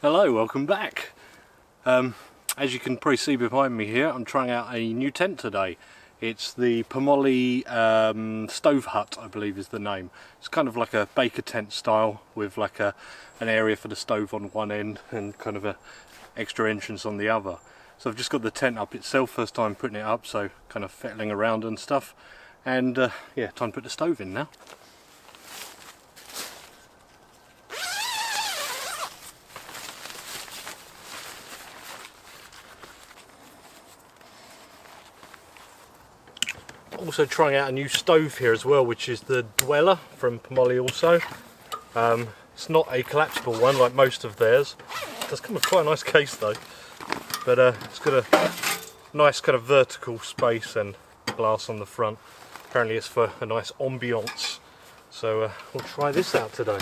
Hello, welcome back. As you can probably see behind me here, I'm trying out a new tent today. It's the Pomoli Stove Hut, I believe is the name. It's kind of like a baker tent style with like an area for the stove on one end and kind of a extra entrance on the other. So I've just got the tent up itself, first time putting it up, so kind of fettling around and stuff. And yeah, time to put the stove in now. Also trying out a new stove here as well, which is the Dweller from Pomoli also. It's not a collapsible one like most of theirs. It does come with quite a nice case though. But it's got a nice kind of vertical space and glass on the front. Apparently it's for a nice ambiance. So we'll try this out today.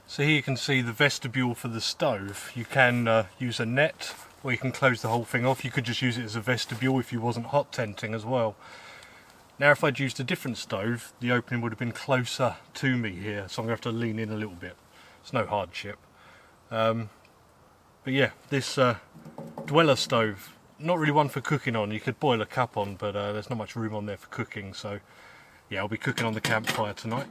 So here you can see the vestibule for the stove. You can use a net, or you can close the whole thing off. You could just use it as a vestibule if you wasn't hot tenting as well. Now if I'd used a different stove, the opening would have been closer to me here, so I'm going to have to lean in a little bit. It's no hardship. But yeah, this Dweller stove, not really one for cooking on. You could boil a cup on, but there's not much room on there for cooking, so yeah, I'll be cooking on the campfire tonight.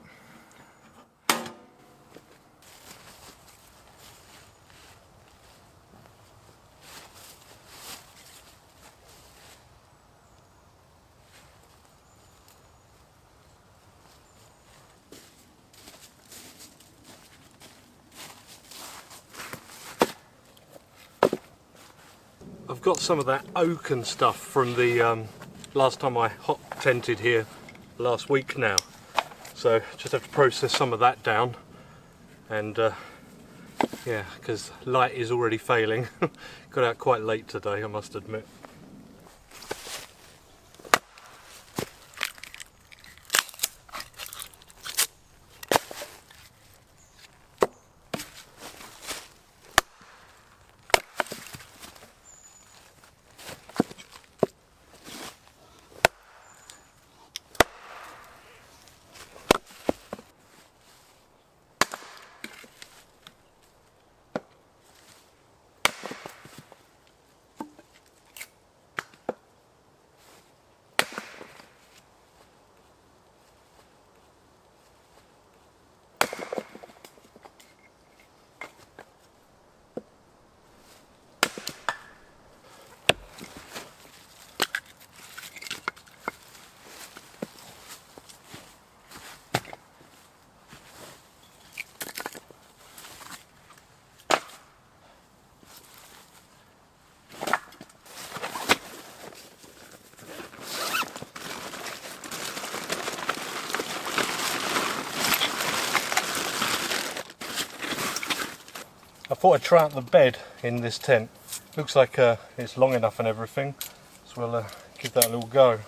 I've got some of that oak and stuff from the last time I hot tented here last week now, so just have to process some of that down. And yeah, because light is already failing. Got out quite late today, I must admit. I thought I'd try out the bed in this tent. Looks like it's long enough and everything, so we'll give that a little go.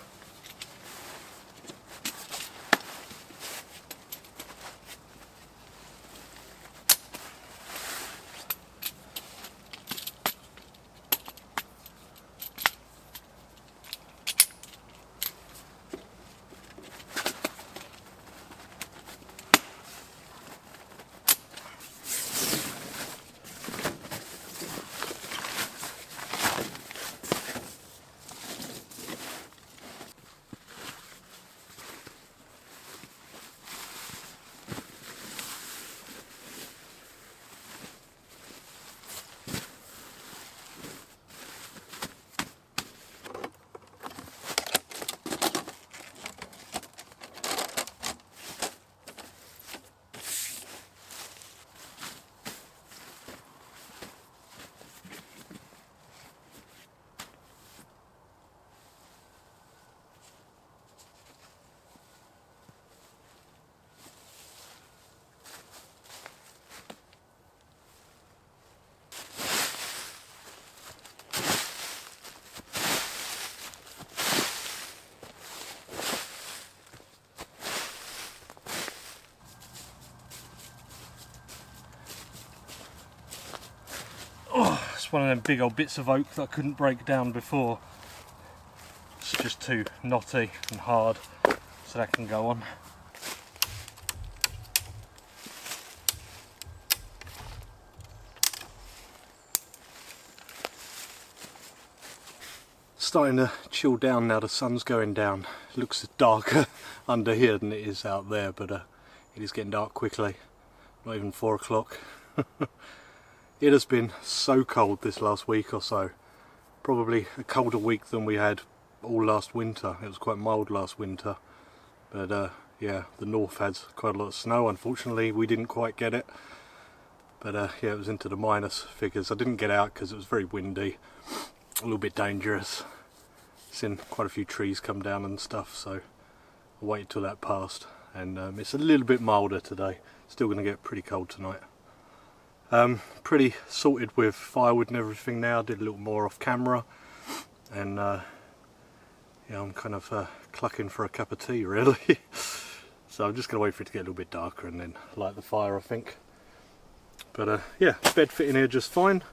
one of them big old bits of oak that I couldn't break down before. It's just too knotty and hard, so that can go on. Starting to chill down now, the sun's going down. It looks darker under here than it is out there, but it is getting dark quickly. Not even 4 o'clock. It has been so cold this last week or so. Probably a colder week than we had all last winter. It was quite mild last winter, but yeah, the north had quite a lot of snow. Unfortunately we didn't quite get it, but yeah, it was into the minus figures. I didn't get out because it was very windy, a little bit dangerous. Seen quite a few trees come down and stuff, so I waited till that passed, and it's a little bit milder today. Still going to get pretty cold tonight. Pretty sorted with firewood and everything now. Did a little more off camera, and yeah, I'm kind of clucking for a cup of tea really. So I'm just going to wait for it to get a little bit darker and then light the fire, I think. But yeah, bed fitting here just fine.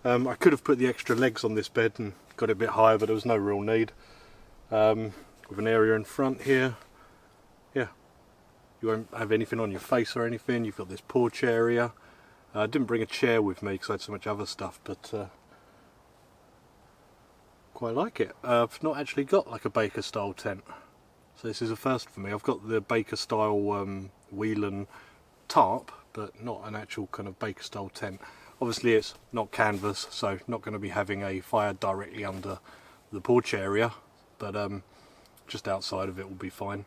I could have put the extra legs on this bed and got it a bit higher, but there was no real need. With an area in front here, yeah, you won't have anything on your face or anything. You've got this porch area. I didn't bring a chair with me because I had so much other stuff, but quite like it. I've not actually got like a Baker style tent, so this is a first for me. I've got the Baker style wheel and tarp, but not an actual kind of Baker style tent. Obviously it's not canvas, so not going to be having a fire directly under the porch area, but just outside of it will be fine.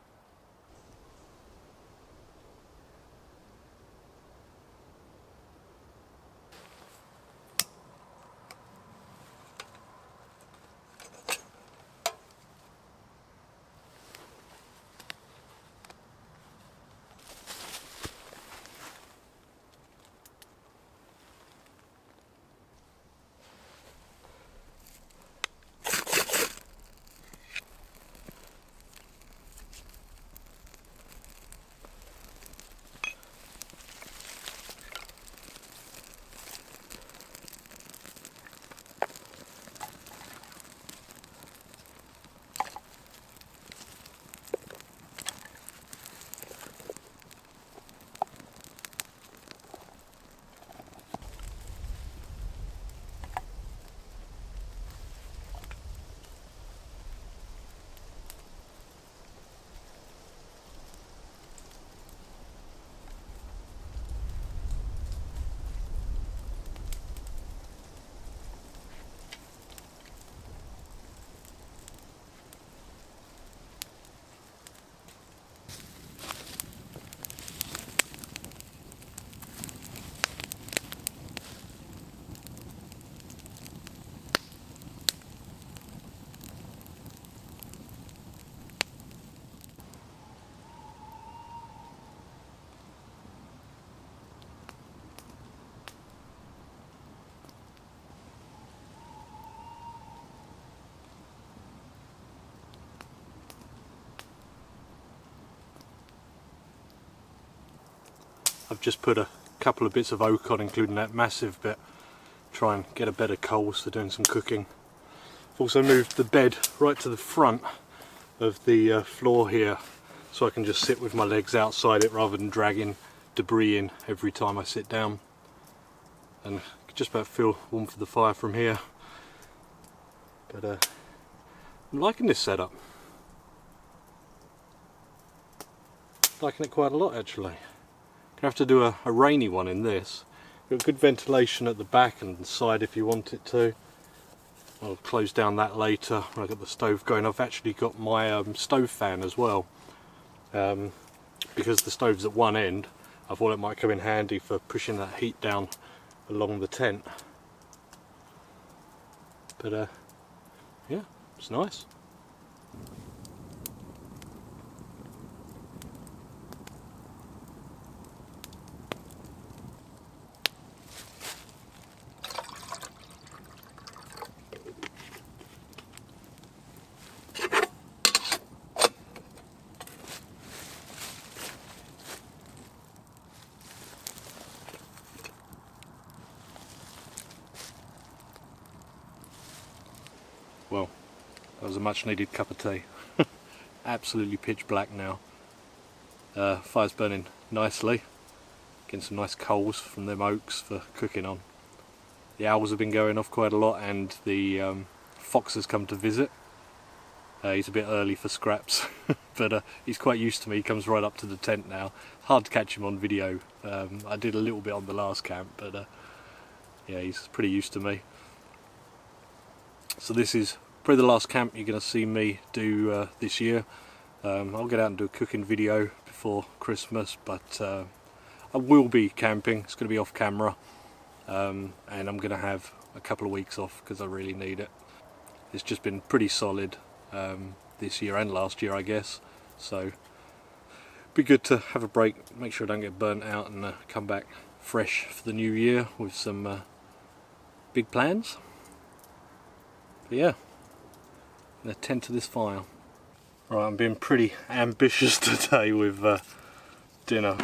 I've just put a couple of bits of oak on, including that massive bit, try and get a bed of coals for doing some cooking. I've also moved the bed right to the front of the floor here, so I can just sit with my legs outside it rather than dragging debris in every time I sit down. And just about feel warm for the fire from here. But I'm liking this setup. Liking it quite a lot actually. Gonna have to do a rainy one in this. Got good ventilation at the back and the side if you want it to. I'll close down that later when I've got the stove going. I've actually got my stove fan as well. Because the stove's at one end, I thought it might come in handy for pushing that heat down along the tent. But yeah, it's nice. That was a much needed cup of tea. Absolutely pitch black now. Fire's burning nicely. Getting some nice coals from them oaks for cooking on. The owls have been going off quite a lot, and the fox has come to visit. He's a bit early for scraps, but he's quite used to me. He comes right up to the tent now. Hard to catch him on video. I did a little bit on the last camp, but yeah, he's pretty used to me. So this is probably the last camp you're going to see me do this year. I'll get out and do a cooking video before Christmas, but I will be camping. It's going to be off camera, and I'm going to have a couple of weeks off because I really need it. It's just been pretty solid this year and last year, I guess, so it'd be good to have a break, make sure I don't get burnt out, and come back fresh for the new year with some big plans. But yeah, I'm going to tend to this fire. Right, I'm being pretty ambitious today with dinner,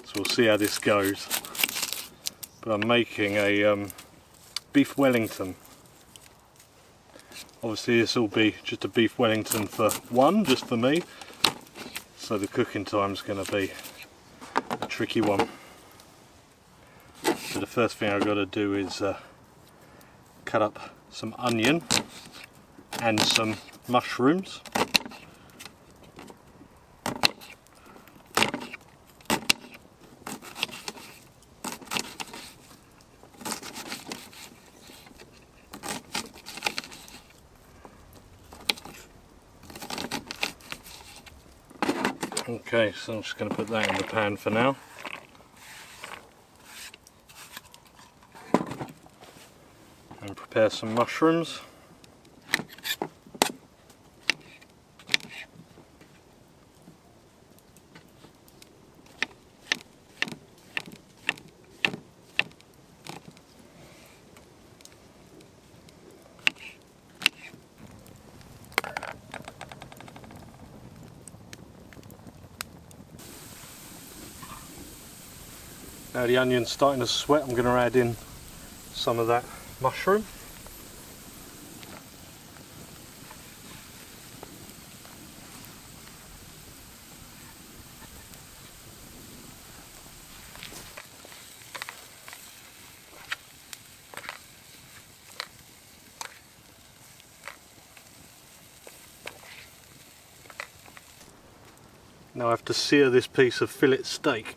so we'll see how this goes. But I'm making a Beef Wellington. Obviously this will be just a Beef Wellington for one, just for me, so the cooking time's going to be a tricky one. So the first thing I've got to do is cut up some onion and some mushrooms. Okay, so I'm just going to put that in the pan for now. And prepare some mushrooms. Now the onion's starting to sweat, I'm going to add in some of that mushroom. Now I have to sear this piece of fillet steak.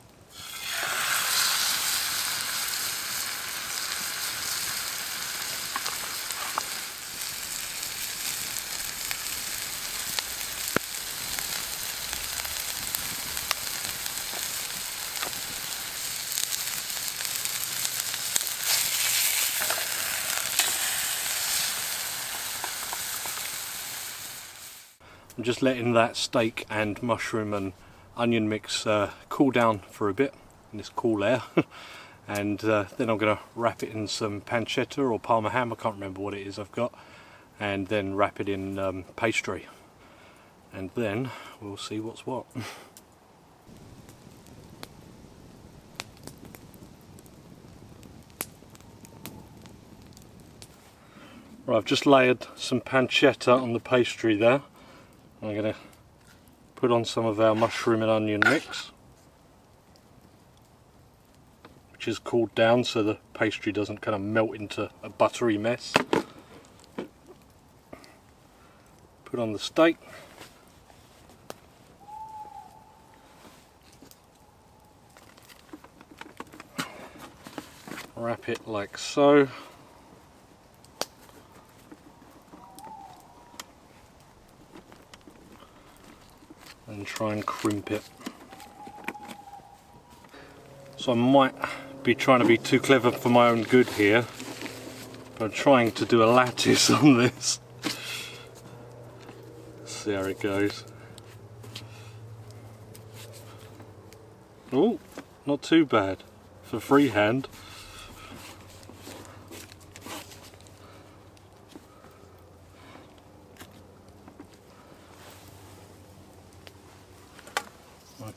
I'm just letting that steak and mushroom and onion mix cool down for a bit in this cool air, and then I'm going to wrap it in some pancetta or parma ham, I can't remember what it is I've got, and then wrap it in pastry, and then we'll see what's what. Right, I've just layered some pancetta on the pastry there. I'm going to put on some of our mushroom and onion mix, which is cooled down so the pastry doesn't kind of melt into a buttery mess. Put on the steak. Wrap it like so. And try and crimp it. So I might be trying to be too clever for my own good here, but I'm trying to do a lattice on this. Let's see how it goes. Oh, not too bad for freehand.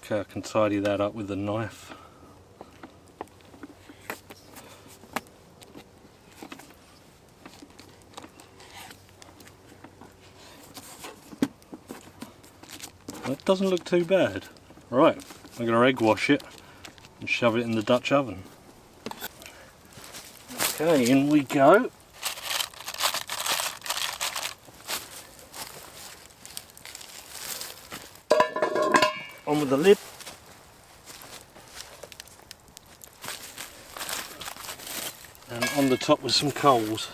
Okay, I can tidy that up with a knife. That doesn't look too bad. Right, I'm going to egg wash it and shove it in the Dutch oven. Okay, in we go. On with the lid. And on the top with some coals.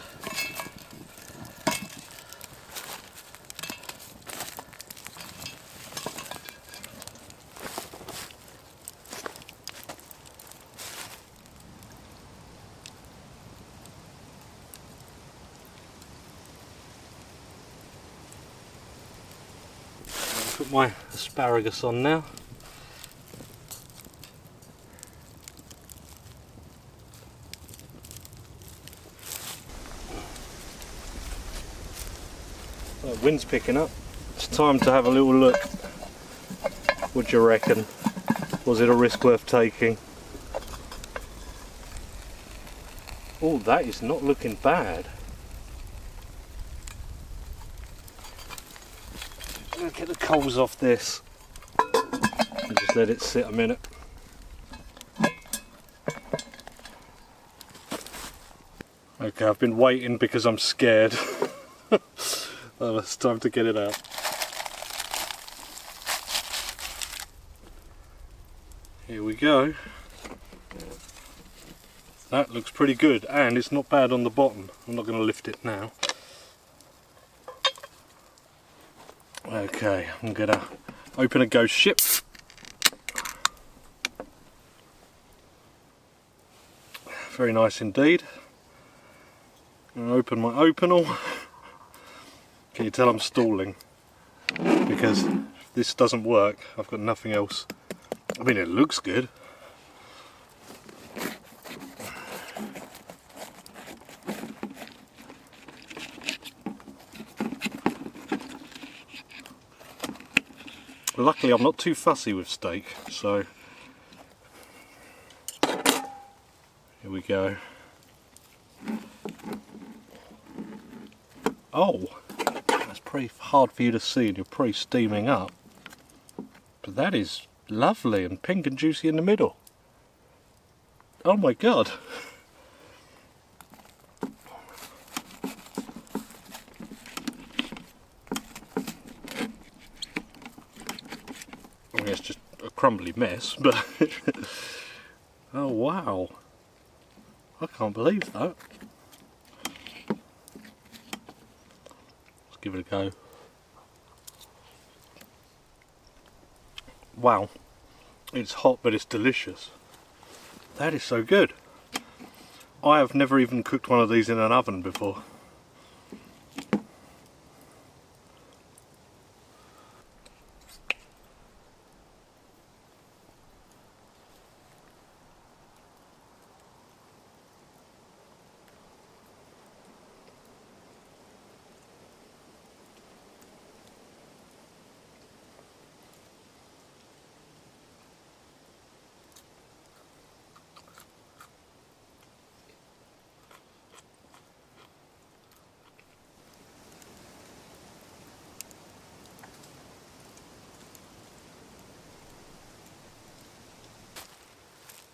Put my asparagus on now. Oh, the wind's picking up. It's time to have a little look. What do you reckon? Was it a risk worth taking? Oh, that is not looking bad. Get the coals off this and just let it sit a minute. Okay, I've been waiting because I'm scared. Well, it's time to get it out. Here we go. That looks pretty good, and it's not bad on the bottom. I'm not going to lift it now. Okay, I'm going to open a ghost ship. Very nice indeed. I'm going to open my openal. Can you tell I'm stalling? Because if this doesn't work, I've got nothing else. I mean, it looks good. Luckily I'm not too fussy with steak, so here we go. Oh, that's pretty hard for you to see and you're probably steaming up, but that is lovely and pink and juicy in the middle. Oh my god. I mean, it's just a crumbly mess, but oh wow, I can't believe that. Let's give it a go. Wow, it's hot but it's delicious. That is so good. I have never even cooked one of these in an oven before.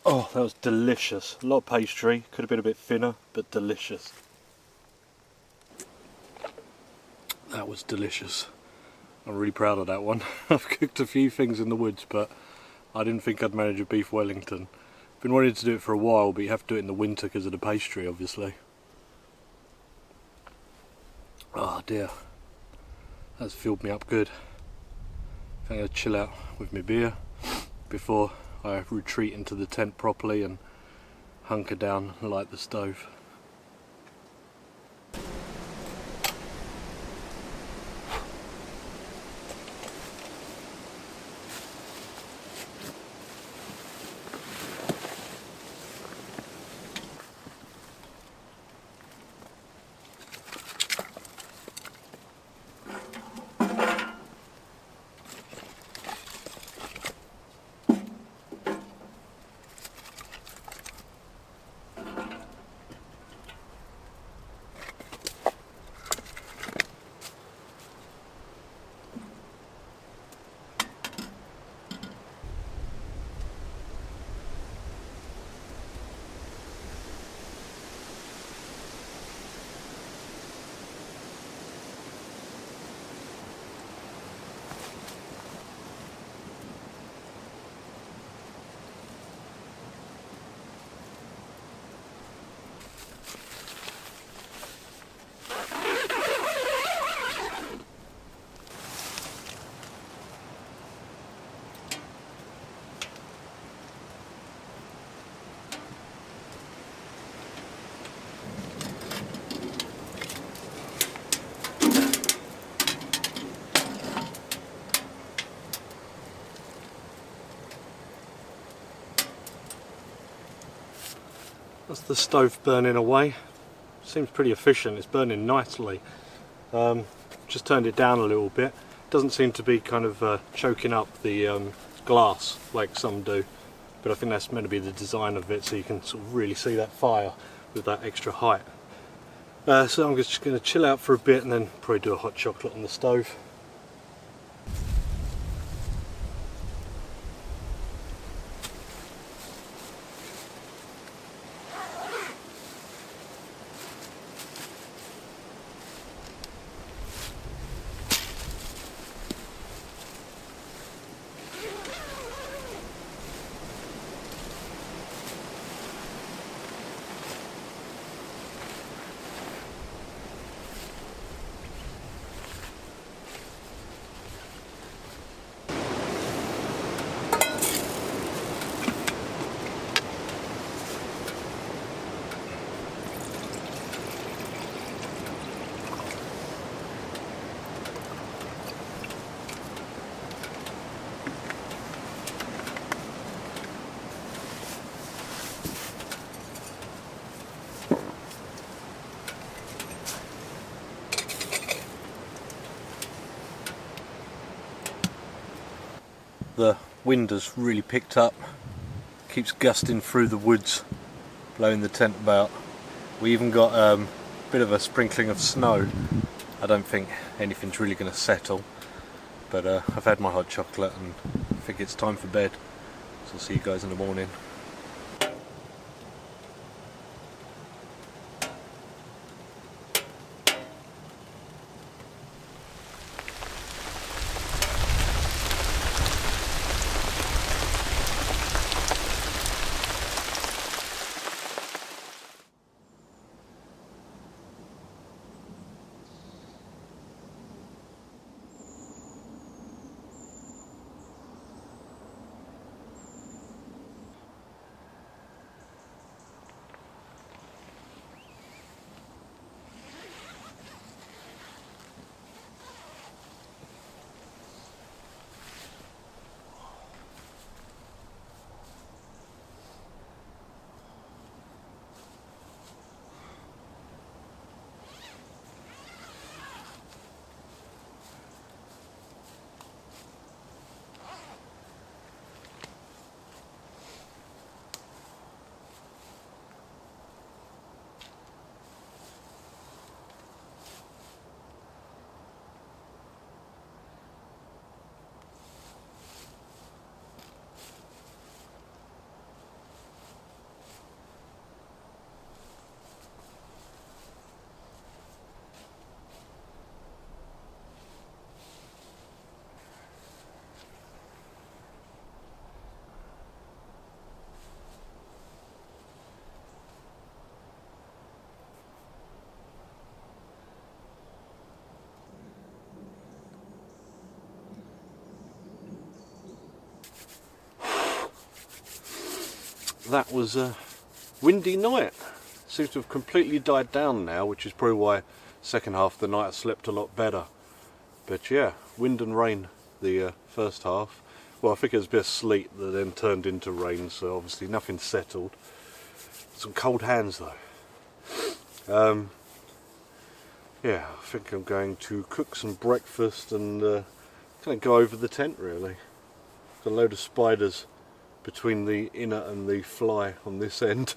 Oh, that was delicious. A lot of pastry, could have been a bit thinner, but delicious. That was delicious. I'm really proud of that one. I've cooked a few things in the woods, but I didn't think I'd manage a beef Wellington. Been wanting to do it for a while, but you have to do it in the winter because of the pastry, obviously. Oh dear, that's filled me up good. I think I'll chill out with my beer before I retreat into the tent properly and hunker down and light the stove. That's the stove burning away. Seems pretty efficient, it's burning nicely. Just turned it down a little bit. Doesn't seem to be kind of choking up the glass like some do, but I think that's meant to be the design of it, so you can sort of really see that fire with that extra height. So I'm just going to chill out for a bit and then probably do a hot chocolate on the stove. The wind has really picked up, keeps gusting through the woods, blowing the tent about. We even got a bit of a sprinkling of snow. I don't think anything's really going to settle, but I've had my hot chocolate and I think it's time for bed, so I'll see you guys in the morning. That was a windy night. Seems to have completely died down now, which is probably why second half of the night I slept a lot better. But yeah, wind and rain the first half. Well, I think it was a bit of sleet that then turned into rain, so obviously nothing settled. Some cold hands though. Yeah, I think I'm going to cook some breakfast and kind of go over the tent really. Got a load of spiders between the inner and the fly on this end.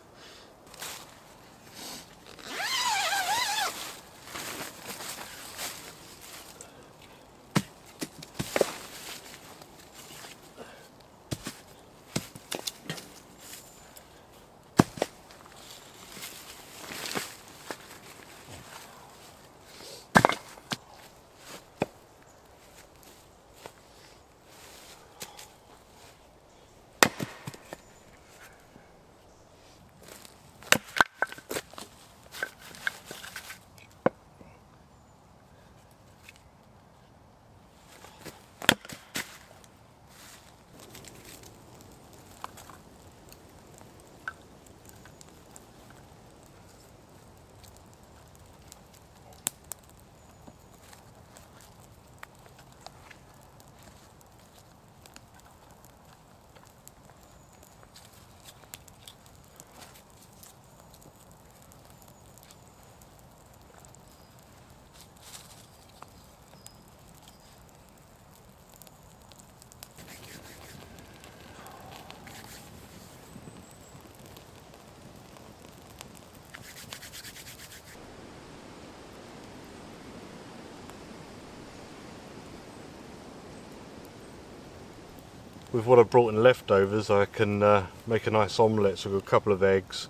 with what I brought in leftovers, I can make a nice omelette. So I've got a couple of eggs,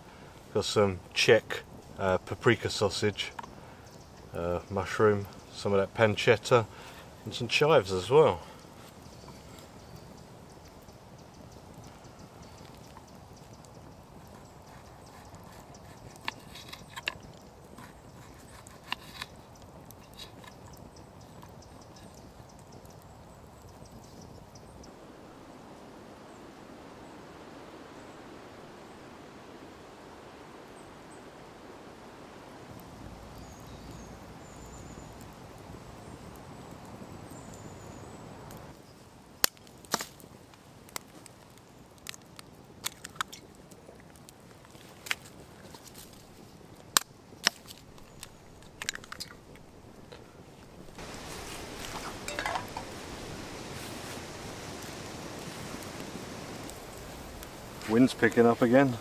got some Czech paprika sausage, mushroom, some of that pancetta, and some chives as well. Wind's picking up again.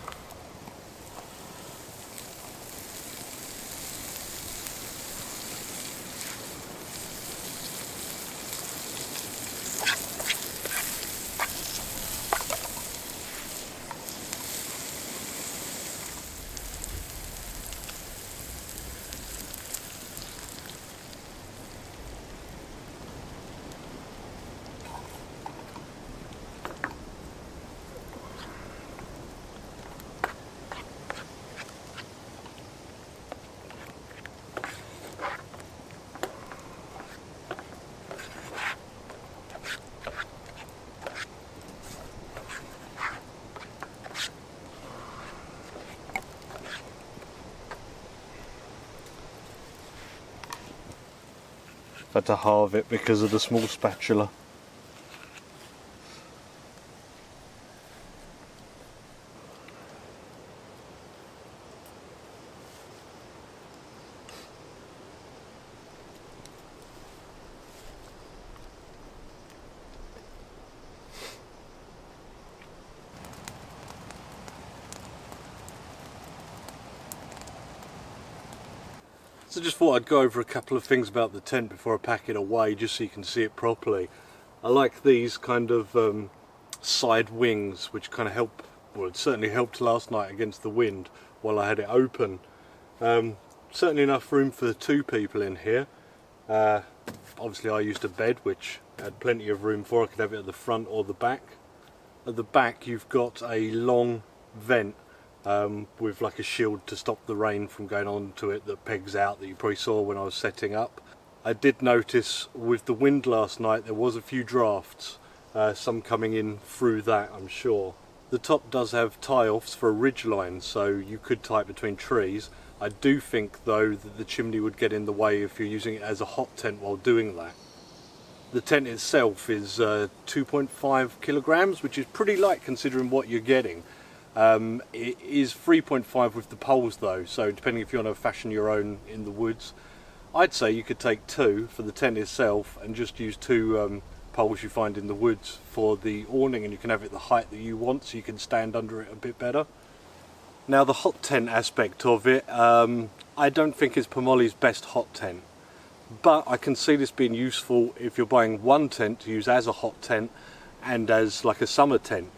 Had to halve it because of the small spatula. So just thought I'd go over a couple of things about the tent before I pack it away, just so you can see it properly. I like these kind of side wings, which kind of help, well, it certainly helped last night against the wind while I had it open. Certainly enough room for 2 people in here. Obviously I used a bed, which had plenty of room for. I could have it at the front or the back. At the back you've got a long vent with like a shield to stop the rain from going onto it that pegs out, that you probably saw when I was setting up. I did notice with the wind last night there was a few drafts, some coming in through that, I'm sure. The top does have tie-offs for a ridgeline, so you could tie it between trees. I do think though that the chimney would get in the way if you're using it as a hot tent while doing that. The tent itself is 2.5 kilograms, which is pretty light considering what you're getting. It is 3.5 with the poles though, so depending if you want to fashion your own in the woods, I'd say you could take 2 for the tent itself and just use 2 poles you find in the woods for the awning, and you can have it the height that you want so you can stand under it a bit better. Now the hot tent aspect of it, I don't think it's Pomoli's best hot tent, but I can see this being useful if you're buying one tent to use as a hot tent and as like a summer tent.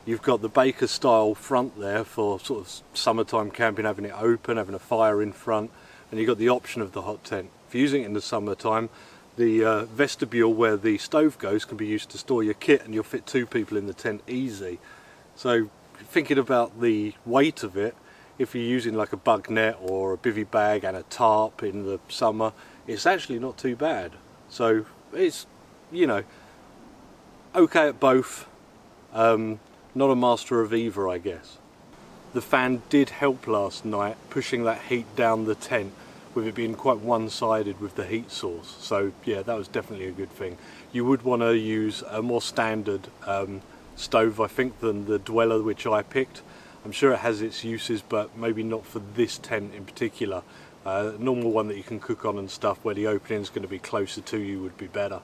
You've got the Baker style front there for sort of summertime camping, having it open, having a fire in front, and you've got the option of the hot tent. If you're using it in the summertime, the vestibule where the stove goes can be used to store your kit, and you'll fit 2 people in the tent easy. So thinking about the weight of it, if you're using like a bug net or a bivvy bag and a tarp in the summer, it's actually not too bad. So it's, you know, okay at both. Not a master of either, I guess. The fan did help last night, pushing that heat down the tent, with it being quite one-sided with the heat source. So yeah, that was definitely a good thing. You would want to use a more standard stove, I think, than the Dweller which I picked. I'm sure it has its uses, but maybe not for this tent in particular. A normal one that you can cook on and stuff, where the opening is going to be closer to you, would be better.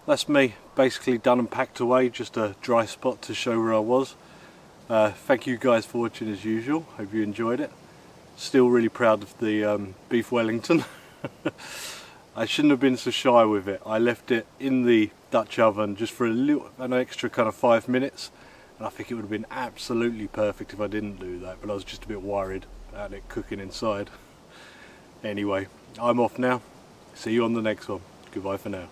that's me basically done and packed away, just a dry spot to show where I was. Thank you guys for watching as usual, hope you enjoyed it. Still really proud of the Beef Wellington. I shouldn't have been so shy with it. I left it in the Dutch oven just for an extra kind of 5 minutes, and I think it would have been absolutely perfect if I didn't do that, but I was just a bit worried about it cooking inside. Anyway, I'm off now. See you on the next one. Goodbye for now.